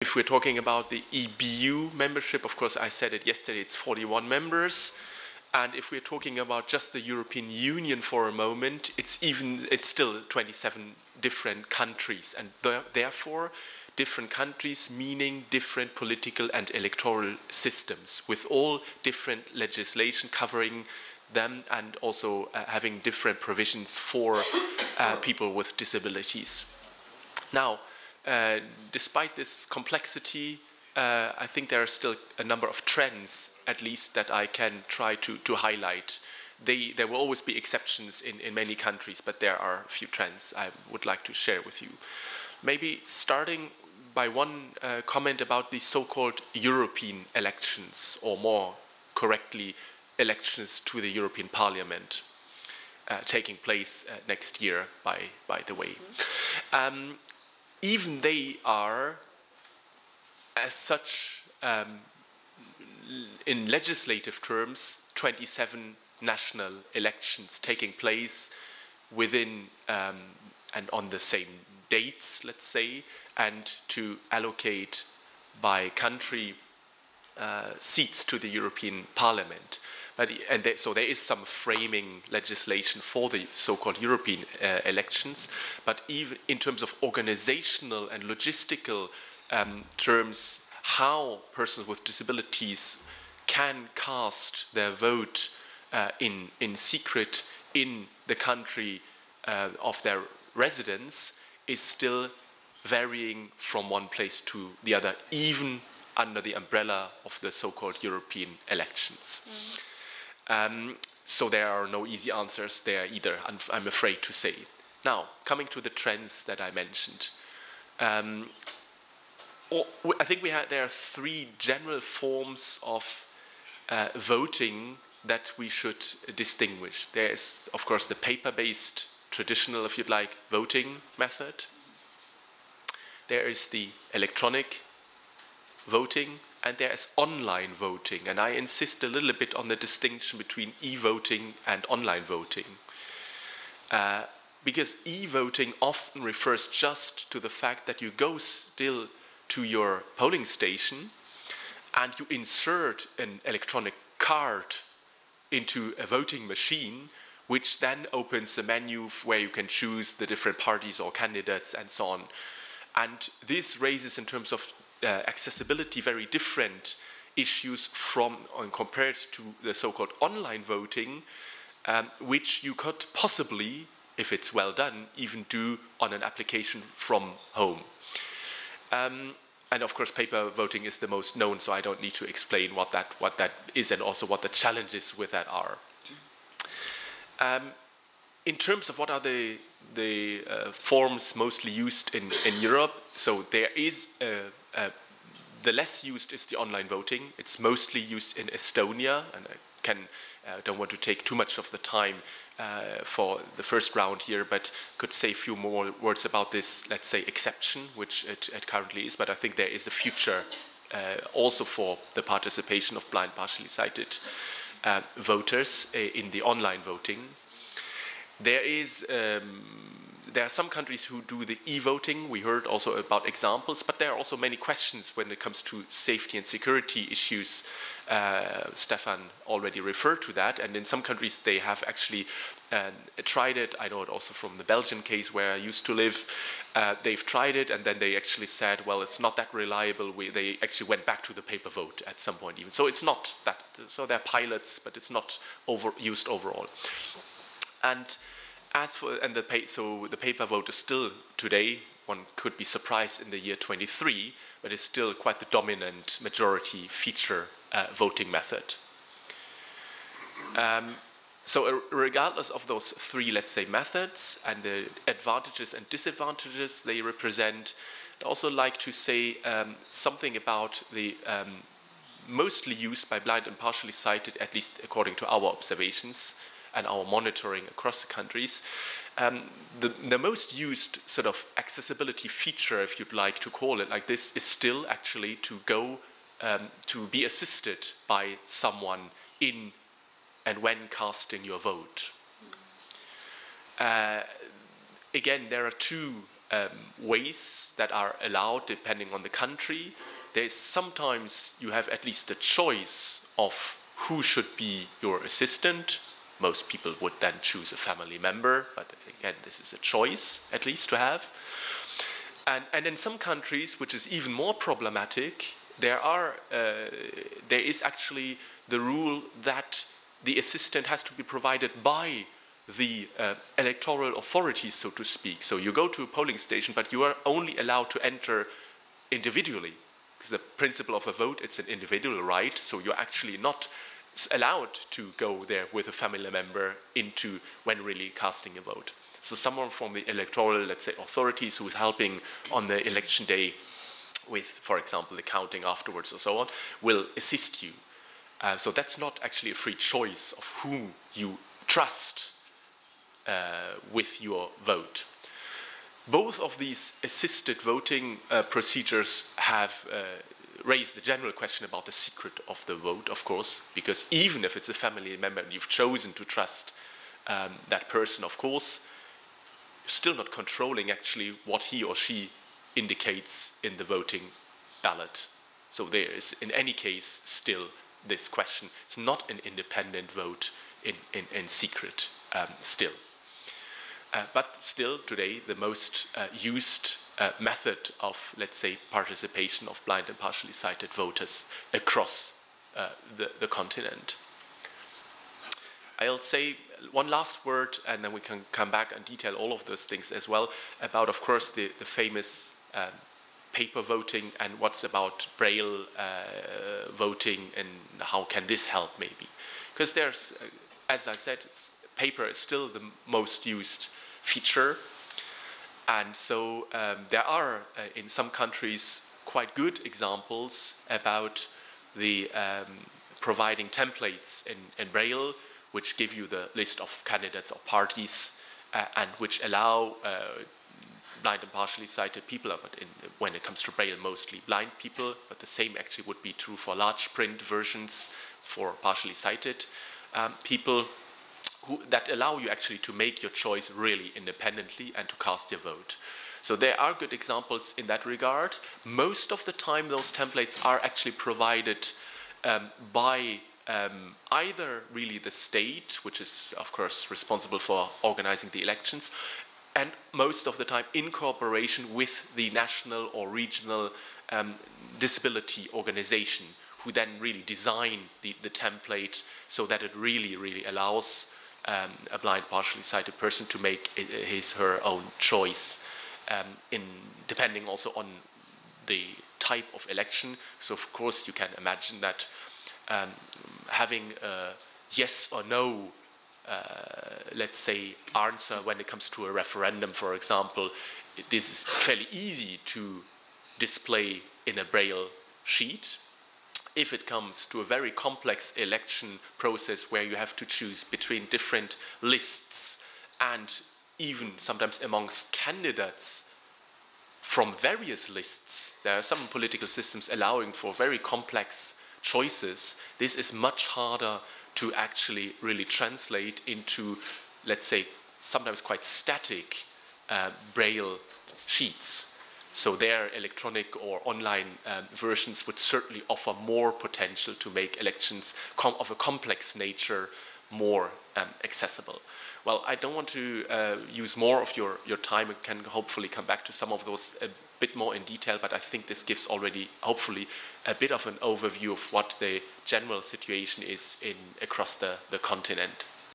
If we're talking about the EBU membership, of course, I said it yesterday, it's 41 members. And if we're talking about just the European Union for a moment, it's still 27 different countries. And therefore, different countries meaning different political and electoral systems with all different legislation covering them and also having different provisions for people with disabilities. Now, despite this complexity, I think there are still a number of trends, at least, that I can try to highlight. There will always be exceptions in many countries, but there are a few trends I would like to share with you. Maybe starting by one comment about the so-called European elections, or more correctly, elections to the European Parliament, taking place next year, by the way. Even they are, as such, in legislative terms, 27 national elections taking place within and on the same dates, let's say, and to allocate by country seats to the European Parliament. So there is some framing legislation for the so-called European elections, but even in terms of organizational and logistical terms, how persons with disabilities can cast their vote in secret in the country of their residence is still varying from one place to the other, even under the umbrella of the so-called European elections. So there are no easy answers there either, I'm afraid to say. Now, coming to the trends that I mentioned. I think there are three general forms of voting that we should distinguish. There is, of course, the paper-based, traditional, if you'd like, voting method. There is the electronic voting, and there is online voting. And I insist a little bit on the distinction between e-voting and online voting. Because e-voting often refers just to the fact that you go still to your polling station and you insert an electronic card into a voting machine, which then opens a menu where you can choose the different parties or candidates and so on. And this raises, in terms of accessibility, very different issues compared to the so-called online voting, which you could possibly, if it's well done, even do on an application from home. And of course, paper voting is the most known, so I don't need to explain what that is and also what the challenges with that are. In terms of what are the forms mostly used in Europe, so there is the less used is the online voting. It's mostly used in Estonia, and I don't want to take too much of the time for the first round here, but could say a few more words about this, let's say, exception, which it currently is. But I think there is a future also for the participation of blind, partially sighted voters in the online voting. There are some countries who do the e-voting. We heard also about examples, but there are also many questions when it comes to safety and security issues. Stefan already referred to that, and in some countries they have actually tried it. I know it also from the Belgian case where I used to live. They've tried it, and then they actually said, well, it's not that reliable. They actually went back to the paper vote at some point even. So it's not that, so they're pilots, but it's not used overall. And the paper vote is still today, one could be surprised in the year 23, but it's still quite the dominant majority feature voting method. So regardless of those three, let's say, methods and the advantages and disadvantages they represent, I'd also like to say something about the mostly used by blind and partially sighted, at least according to our observations and our monitoring across the countries. The most used sort of accessibility feature, if you'd like to call it like this, is still actually to go to be assisted by someone in and when casting your vote. Again, there are two ways that are allowed depending on the country. There's sometimes you have at least a choice of who should be your assistant. Most people would then choose a family member, but again, this is a choice at least to have. And in some countries, which is even more problematic, there is actually the rule that the assistant has to be provided by the electoral authorities, so to speak. So you go to a polling station, but you are only allowed to enter individually, because the principle of a vote, it's an individual right, so you're actually not allowed to go there with a family member into when really casting a vote. So someone from the electoral, let's say, authorities who is helping on the election day with, for example, the counting afterwards or so on, will assist you. So that's not actually a free choice of whom you trust with your vote. Both of these assisted voting procedures have raised the general question about the secret of the vote, of course, because even if it's a family member and you've chosen to trust that person, of course, you're still not controlling actually what he or she indicates in the voting ballot. So there is, in any case, still this question. It's not an independent vote in secret still. But still, today, the most used method of, let's say, participation of blind and partially sighted voters across the continent. I'll say one last word, and then we can come back and detail all of those things as well, about, of course, the famous paper voting and what's about Braille voting and how can this help maybe. Because there's, as I said, paper is still the most used feature, and so there are in some countries quite good examples about the providing templates in Braille, which give you the list of candidates or parties and which allow blind and partially sighted people, but when it comes to Braille, mostly blind people, but the same actually would be true for large print versions for partially sighted people, that allow you actually to make your choice really independently and to cast your vote. So there are good examples in that regard. Most of the time those templates are actually provided by either really the state, which is of course responsible for organizing the elections, and most of the time in cooperation with the national or regional disability organization, who then really design the template so that it really allows a blind, partially sighted person to make his, her own choice, depending also on the type of election. So of course you can imagine that having a yes or no, let's say, answer when it comes to a referendum, for example, this is fairly easy to display in a Braille sheet. If it comes to a very complex election process where you have to choose between different lists and even sometimes amongst candidates from various lists, there are some political systems allowing for very complex choices. This is much harder to actually really translate into, let's say, sometimes quite static Braille sheets. So their electronic or online versions would certainly offer more potential to make elections of a complex nature more accessible. Well, I don't want to use more of your time. We can hopefully come back to some of those a bit more in detail, but I think this gives already, hopefully, a bit of an overview of what the general situation is across the continent.